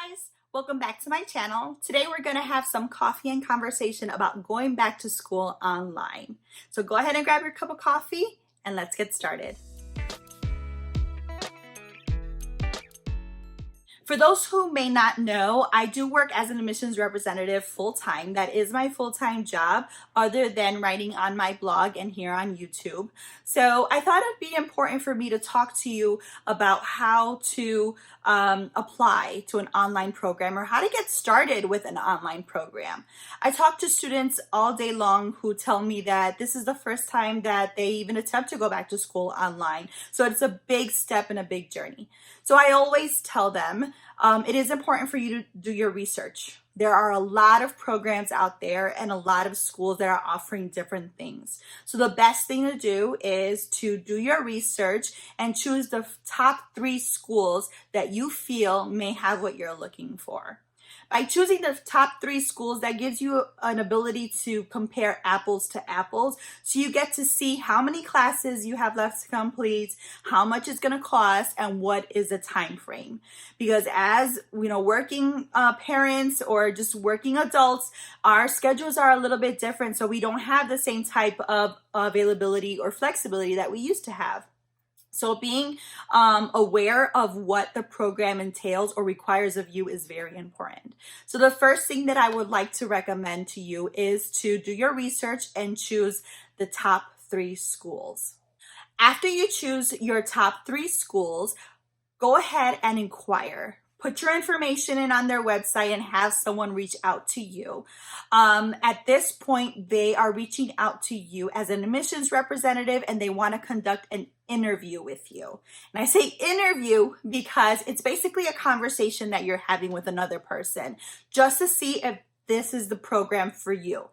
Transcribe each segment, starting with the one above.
guys, welcome back to my channel. Today we're going to have some coffee and conversation about going back to school online. So go ahead and grab your cup of coffee and let's get started. For those who may not know, I do work as an admissions representative full-time. That is my full-time job other than writing on my blog and here on YouTube. So I thought it'd be important for me to talk to you about how to apply to an online program or how to get started with an online program. I talk to students all day long who tell me that this is the first time that they even attempt to go back to school online. So it's a big step and a big journey. So I always tell them it is important for you to do your research. There are a lot of programs out there and a lot of schools that are offering different things. So the best thing to do is to do your research and choose the top 3 schools that you feel may have what you're looking for. By choosing the top 3 schools, that gives you an ability to compare apples to apples. So you get to see how many classes you have left to complete, how much it's going to cost, and what is the time frame. Because as working parents or just working adults, our schedules are a little bit different. So we don't have the same type of availability or flexibility that we used to have. So being aware of what the program entails or requires of you is very important. So the first thing that I would like to recommend to you is to do your research and choose the top 3 schools. After you choose your top 3 schools, go ahead and inquire. Put your information in on their website and have someone reach out to you. At this point, they are reaching out to you as an admissions representative and they want to conduct an interview with you. And I say interview because it's basically a conversation that you're having with another person just to see if this is the program for you.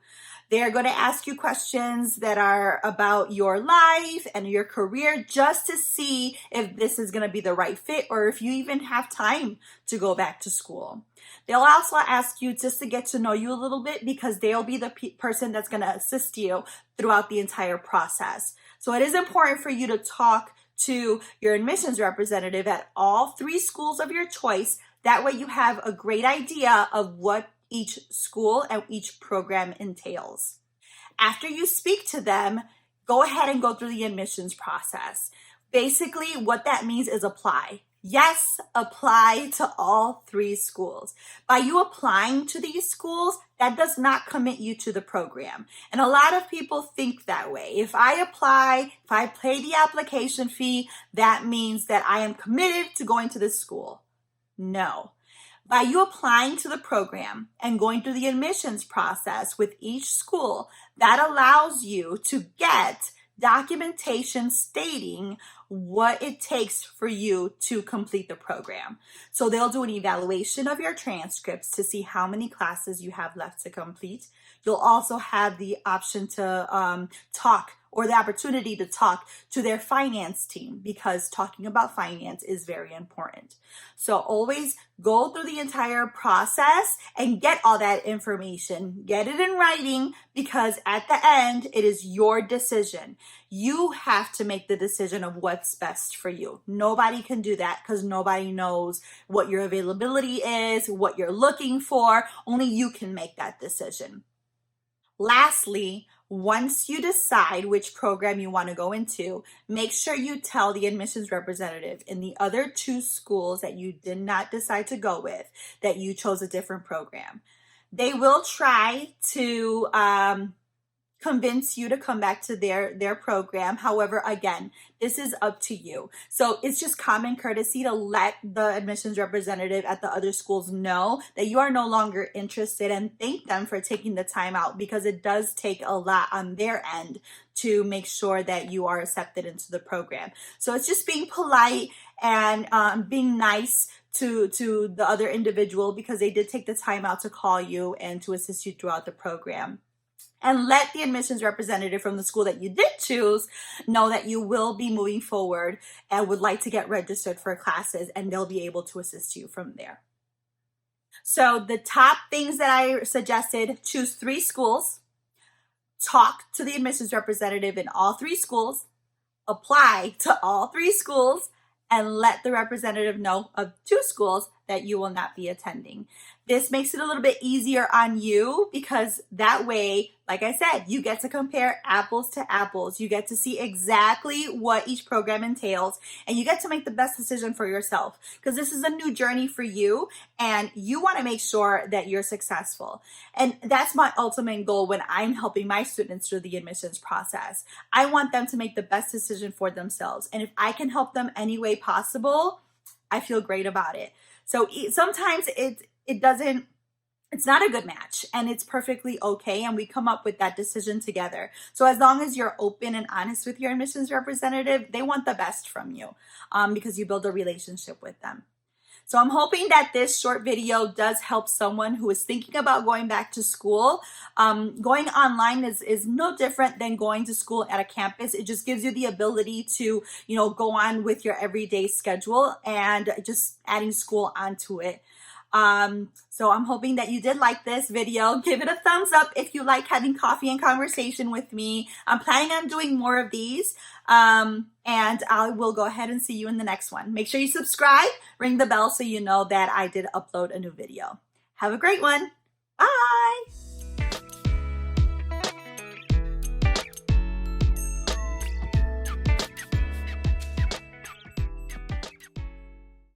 They're going to ask you questions that are about your life and your career just to see if this is going to be the right fit or if you even have time to go back to school. They'll also ask you just to get to know you a little bit because they'll be the person that's going to assist you throughout the entire process. So it is important for you to talk to your admissions representative at all 3 schools of your choice. That way you have a great idea of what each school and each program entails. After you speak to them, go ahead and go through the admissions process. Basically, what that means is apply. Yes, apply to all 3 schools. By you applying to these schools, that does not commit you to the program. And a lot of people think that way. If I apply, if I pay the application fee, that means that I am committed to going to this school. No. By you applying to the program and going through the admissions process with each school, that allows you to get documentation stating what it takes for you to complete the program. So they'll do an evaluation of your transcripts to see how many classes you have left to complete. You'll also have the option to talk or the opportunity to talk to their finance team because talking about finance is very important. So always go through the entire process and get all that information. Get it in writing because at the end, it is your decision. You have to make the decision of what's best for you. Nobody can do that because nobody knows what your availability is, what you're looking for. Only you can make that decision. Lastly, once you decide which program you want to go into, make sure you tell the admissions representative in the other 2 schools that you did not decide to go with that you chose a different program. They will try to convince you to come back to their program. However, again, this is up to you. So it's just common courtesy to let the admissions representative at the other schools know that you are no longer interested and thank them for taking the time out because it does take a lot on their end to make sure that you are accepted into the program. So it's just being polite and being nice to the other individual because they did take the time out to call you and to assist you throughout the program. And let the admissions representative from the school that you did choose know that you will be moving forward and would like to get registered for classes, and they'll be able to assist you from there. So the top things that I suggested: choose 3 schools, talk to the admissions representative in all 3 schools, apply to all 3 schools, and let the representative know of 2 schools that you will not be attending. This makes it a little bit easier on you because that way, like I said, you get to compare apples to apples. You get to see exactly what each program entails, and you get to make the best decision for yourself because this is a new journey for you and you want to make sure that you're successful. And that's my ultimate goal when I'm helping my students through the admissions process. I want them to make the best decision for themselves. And if I can help them any way possible, I feel great about it. So sometimes it's not a good match, and it's perfectly okay, and we come up with that decision together. So as long as you're open and honest with your admissions representative, they want the best from you because you build a relationship with them. So I'm hoping that this short video does help someone who is thinking about going back to school. Going online is no different than going to school at a campus. It just gives you the ability to, go on with your everyday schedule and just adding school onto it. So I'm hoping that you did like this video. Give it a thumbs up if you like having coffee and conversation with me. I'm planning on doing more of these. And I will go ahead and see you in the next one. Make sure you subscribe, ring the bell so you know that I did upload a new video. Have a great one. Bye.